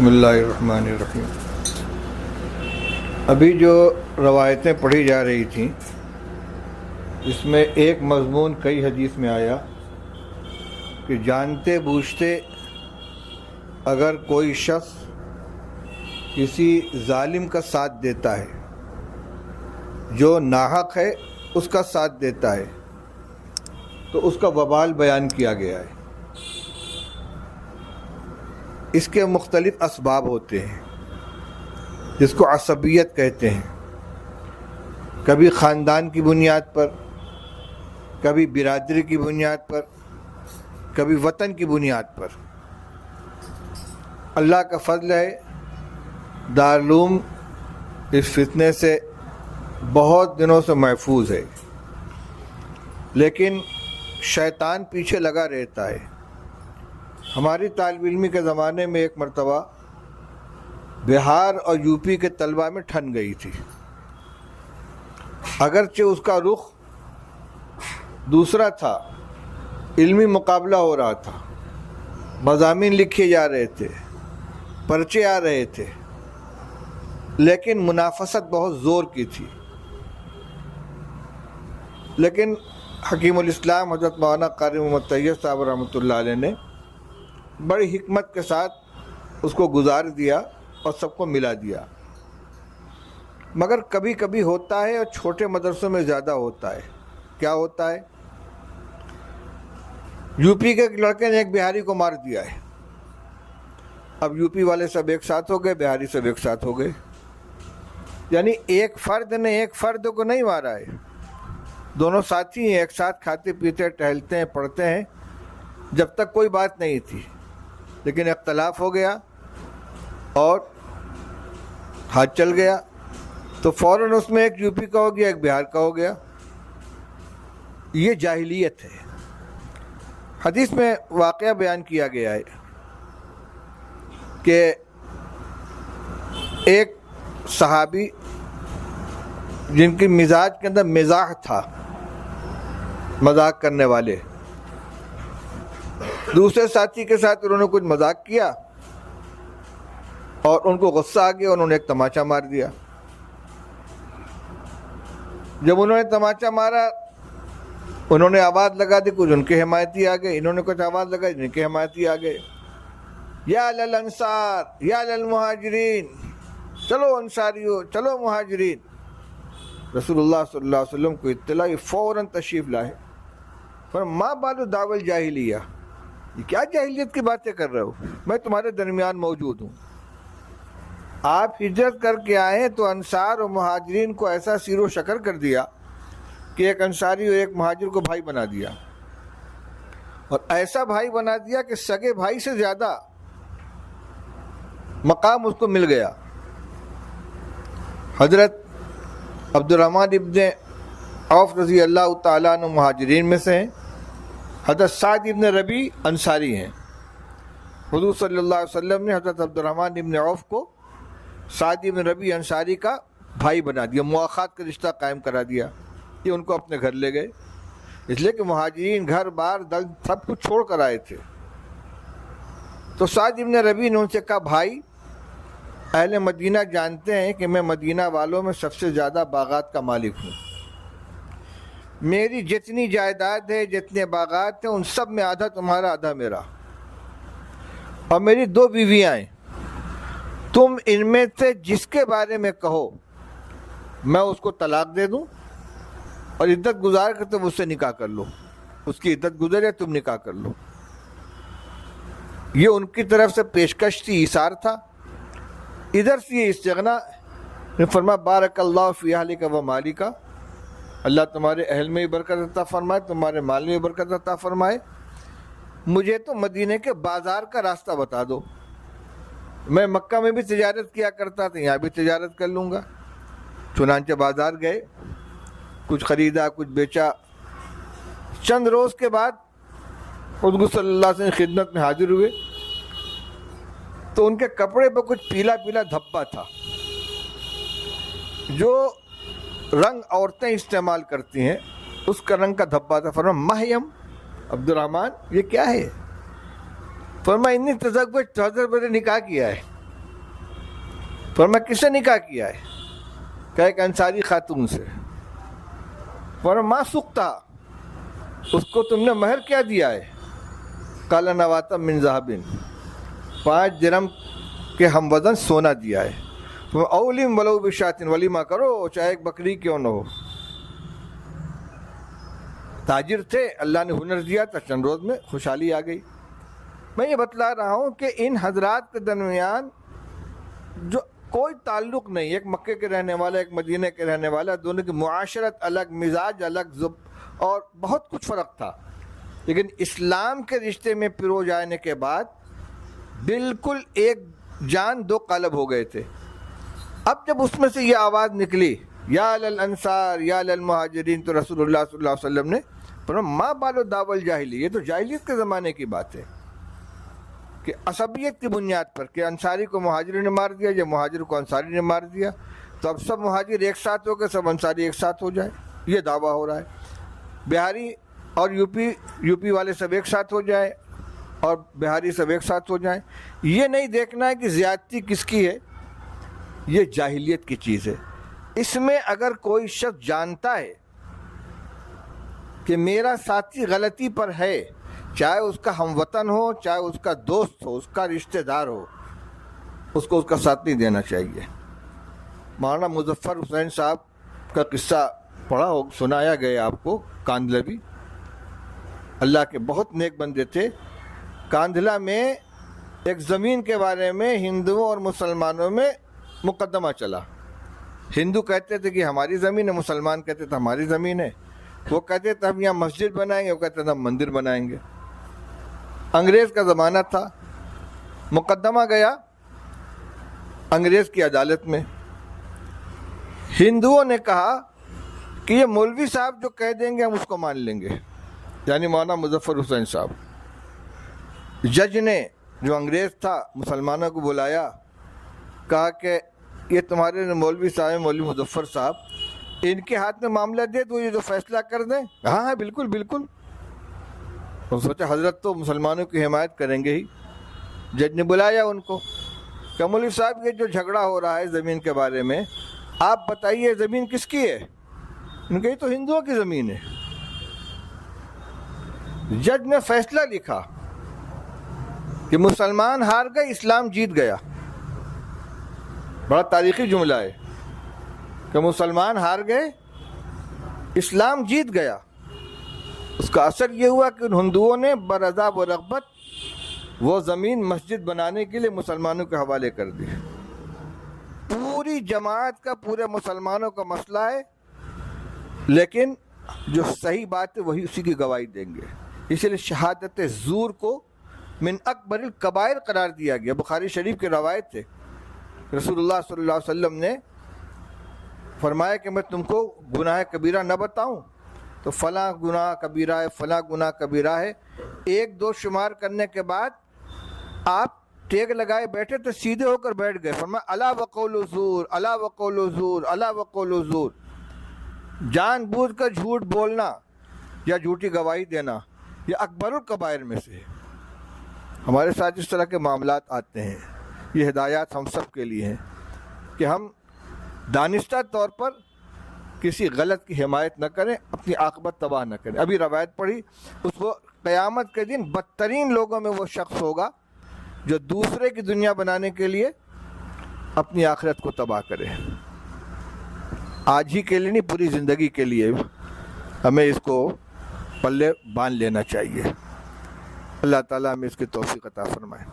بسم اللہ الرحمن الرحیم۔ ابھی جو روایتیں پڑھی جا رہی تھیں اس میں ایک مضمون کئی حدیث میں آیا کہ جانتے بوجھتے اگر کوئی شخص کسی ظالم کا ساتھ دیتا ہے، جو ناحق ہے اس کا ساتھ دیتا ہے، تو اس کا وبال بیان کیا گیا ہے۔ اس کے مختلف اسباب ہوتے ہیں جس کو عصبیت کہتے ہیں، کبھی خاندان کی بنیاد پر، کبھی برادری کی بنیاد پر، کبھی وطن کی بنیاد پر۔ اللہ کا فضل ہے، دارالعلوم اس فتنے سے بہت دنوں سے محفوظ ہے، لیکن شیطان پیچھے لگا رہتا ہے۔ ہماری طالب علمی کے زمانے میں ایک مرتبہ بہار اور یو پی کے طلبہ میں ٹھن گئی تھی، اگرچہ اس کا رخ دوسرا تھا، علمی مقابلہ ہو رہا تھا، مضامین لکھے جا رہے تھے، پرچے آ رہے تھے، لیکن منافست بہت زور کی تھی۔ لیکن حکیم الاسلام حضرت مولانا قاری محمد طیب صاحب رحمۃ اللہ علیہ نے بڑی حکمت کے ساتھ اس کو گزار دیا اور سب کو ملا دیا۔ مگر کبھی کبھی ہوتا ہے، اور چھوٹے مدرسوں میں زیادہ ہوتا ہے۔ کیا ہوتا ہے؟ یو پی کے ایک لڑکے نے ایک بہاری کو مار دیا ہے، اب یو پی والے سب ایک ساتھ ہو گئے، بہاری سب ایک ساتھ ہو گئے۔ یعنی ایک فرد نے ایک فرد کو نہیں مارا ہے، دونوں ساتھی ہیں، ایک ساتھ کھاتے پیتے ٹہلتے ہیں، پڑھتے ہیں، جب تک کوئی بات نہیں تھی، لیکن اختلاف ہو گیا اور ہاتھ چل گیا تو فوراً اس میں ایک یو پی کا ہو گیا، ایک بہار کا ہو گیا۔ یہ جاہلیت ہے۔ حدیث میں واقعہ بیان کیا گیا ہے کہ ایک صحابی جن کی مزاج کے اندر مزاح تھا، مذاق کرنے والے، دوسرے ساتھی کے ساتھ انہوں نے کچھ مذاق کیا اور ان کو غصہ آ گیا، انہوں نے ایک تماچا مار دیا۔ جب انہوں نے تماچا مارا، انہوں نے آواز لگا دی، کچھ ان کے حمایتی آ گئے، انہوں نے کچھ آواز لگائی، ان کے حمایتی آ گئے، یا للانصار یا للمہاجرین، چلو انصاریو، چلو مہاجرین۔ رسول اللہ صلی اللہ علیہ وسلم کو اطلاع، فوراً تشریف لائے، ما بال دعوی الجاہلیہ، یہ کیا جاہلیت کی باتیں کر رہے ہو؟ میں تمہارے درمیان موجود ہوں۔ آپ ہجرت کر کے آئے تو انصار اور مہاجرین کو ایسا سیر و شکر کر دیا کہ ایک انصاری اور ایک مہاجر کو بھائی بنا دیا، اور ایسا بھائی بنا دیا کہ سگے بھائی سے زیادہ مقام اس کو مل گیا۔ حضرت عبد الرحمن ابن عوف رضی اللہ تعالیٰ عنہ مہاجرین میں سے ہیں، حضرت سعد ابن ربیع انصاری ہیں۔ حضور صلی اللہ علیہ وسلم نے حضرت عبد الرحمن ابن عوف کو سعد ابن ربیع انصاری کا بھائی بنا دیا، مواخات کا رشتہ قائم کرا دیا، یہ ان کو اپنے گھر لے گئے، اس لیے کہ مہاجرین گھر بار دل سب کچھ چھوڑ کر آئے تھے۔ تو سعد ابن ربیع نے ان سے کہا، بھائی، اہل مدینہ جانتے ہیں کہ میں مدینہ والوں میں سب سے زیادہ باغات کا مالک ہوں، میری جتنی جائیداد ہے، جتنے باغات ہیں، ان سب میں آدھا تمہارا آدھا میرا، اور میری 2 بیویاں ہیں، تم ان میں سے جس کے بارے میں کہو میں اس کو طلاق دے دوں، اور عدت گزار کر تم اس سے نکاح کر لو، اس کی عدت گزرے تم نکاح کر لو۔ یہ ان کی طرف سے پیشکش تھی، ایثار تھا۔ ادھر سے یہ استغنا نے فرمایا، بارک اللہ فی اہلک و مالک، اللہ تمہارے اہل میں بھی برکت عطا فرمائے، تمہارے مال میں بھی برکت عطا فرمائے، مجھے تو مدینے کے بازار کا راستہ بتا دو، میں مکہ میں بھی تجارت کیا کرتا تھا، یہاں بھی تجارت کر لوں گا۔ چنانچہ بازار گئے، کچھ خریدا، کچھ بیچا۔ چند روز کے بعد حضور صلی اللہ علیہ وسلم خدمت میں حاضر ہوئے تو ان کے کپڑے پہ کچھ پیلا پیلا دھبا تھا، جو رنگ عورتیں استعمال کرتی ہیں اس کا رنگ کا دھبا تھا۔ فرمایا، مہیم عبد الرحمن، یہ کیا ہے؟ فرمایا انی تزوج، حضرت نے نکاح کیا ہے۔ فرمایا کس سے نکاح کیا ہے؟ کہ ایک انصاری خاتون سے۔ فرمایا ما سکتا، اس کو تم نے مہر کیا دیا ہے؟ قال نواتا من ذهب، 5 درہم کے ہم وزن سونا دیا ہے۔ اولم ولو بشات، ولیمہ کرو چاہے ایک بکری کیوں نہ ہو۔ تاجر تھے، اللہ نے ہنر دیا تھا، چند روز میں خوشحالی آ گئی۔ میں یہ بتلا رہا ہوں کہ ان حضرات کے درمیان جو کوئی تعلق نہیں، ایک مکے کے رہنے والا ایک مدینہ کے رہنے والا، دونوں کی معاشرت الگ، مزاج الگ، اور بہت کچھ فرق تھا، لیکن اسلام کے رشتے میں پرو جانے کے بعد بالکل ایک جان دو قالب ہو گئے تھے۔ اب جب اس میں سے یہ آواز نکلی یا للانصار یا للمہاجرین، تو رسول اللہ صلی اللہ علیہ وسلم نے فرمایا ما بال دعوی الجاہلی، یہ تو جاہلیت کے زمانے کی بات ہے کہ عصبیت کی بنیاد پر کہ انصاری کو مہاجری نے مار دیا یا مہاجر کو انصاری نے مار دیا، تو اب سب مہاجر ایک ساتھ ہو کے سب انصاری ایک ساتھ ہو جائے، یہ دعویٰ ہو رہا ہے۔ بہاری اور یوپی والے سب ایک ساتھ ہو جائے اور بہاری سب ایک ساتھ ہو جائیں، یہ نہیں دیکھنا ہے کہ زیادتی کس کی ہے، یہ جاہلیت کی چیز ہے۔ اس میں اگر کوئی شخص جانتا ہے کہ میرا ساتھی غلطی پر ہے، چاہے اس کا ہم وطن ہو، چاہے اس کا دوست ہو، اس کا رشتہ دار ہو، اس کو اس کا ساتھ نہیں دینا چاہیے۔ مولانا مظفر حسین صاحب کا قصہ پڑھا ہو، سنایا گیا آپ کو، کاندھلوی، اللہ کے بہت نیک بندے تھے۔ کاندھلا میں ایک زمین کے بارے میں ہندوؤں اور مسلمانوں میں مقدمہ چلا۔ ہندو کہتے تھے کہ ہماری زمین ہے، مسلمان کہتے تھے ہماری زمین ہے، وہ کہتے تھے ہم یہاں مسجد بنائیں گے، وہ کہتے تھے ہم مندر بنائیں گے۔ انگریز کا زمانہ تھا، مقدمہ گیا انگریز کی عدالت میں۔ ہندوؤں نے کہا کہ یہ مولوی صاحب جو کہہ دیں گے ہم اس کو مان لیں گے، یعنی مولانا مظفر حسین صاحب۔ جج نے جو انگریز تھا مسلمانوں کو بلایا، کہا کہ یہ تمہارے مولوی صاحب مولوی مظفر صاحب، ان کے ہاتھ میں معاملہ دے تو یہ جو فیصلہ کر دیں۔ ہاں ہاں بالکل بالکل۔ تو سوچا حضرت تو مسلمانوں کی حمایت کریں گے ہی۔ جج نے بلایا ان کو کہ مولوی صاحب یہ جو جھگڑا ہو رہا ہے زمین کے بارے میں، آپ بتائیے زمین کس کی ہے؟ ان کہ یہ تو ہندوؤں کی زمین ہے۔ جج نے فیصلہ لکھا کہ مسلمان ہار گئے، اسلام جیت گیا۔ بڑا تاریخی جملہ ہے کہ مسلمان ہار گئے، اسلام جیت گیا۔ اس کا اثر یہ ہوا کہ ان ہندوؤں نے برضا و رغبت وہ زمین مسجد بنانے کے لیے مسلمانوں کے حوالے کر دی۔ پوری جماعت کا، پورے مسلمانوں کا مسئلہ ہے، لیکن جو صحیح بات ہے وہی اسی کی گواہی دیں گے۔ اس لیے شہادت زور کو من اکبر الکبائر قرار دیا گیا۔ بخاری شریف کی روایت ہے، رسول اللہ صلی اللہ علیہ وسلم نے فرمایا کہ میں تم کو گناہ کبیرہ نہ بتاؤں؟ تو فلاں گناہ کبیرہ ہے، فلاں گناہ کبیرہ ہے۔ 1 2 شمار کرنے کے بعد آپ ٹیک لگائے بیٹھے تو سیدھے ہو کر بیٹھ گئے۔ فرمایا الا وقول زور، الا وقول زور، الا وقول زور۔ جان بوجھ کر جھوٹ بولنا یا جھوٹی گواہی دینا یہ اکبر الکبائر میں سے ہے۔ ہمارے ساتھ اس طرح کے معاملات آتے ہیں، یہ ہدایات ہم سب کے لیے ہیں کہ ہم دانستہ طور پر کسی غلط کی حمایت نہ کریں، اپنی عاقبت تباہ نہ کریں۔ ابھی روایت پڑھی، اس کو قیامت کے دن بدترین لوگوں میں وہ شخص ہوگا جو دوسرے کی دنیا بنانے کے لیے اپنی آخرت کو تباہ کرے۔ آج ہی کے لیے نہیں، پوری زندگی کے لیے ہمیں اس کو پلے باندھ لینا چاہیے۔ اللہ تعالیٰ ہمیں اس کی توفیق عطا فرمائے۔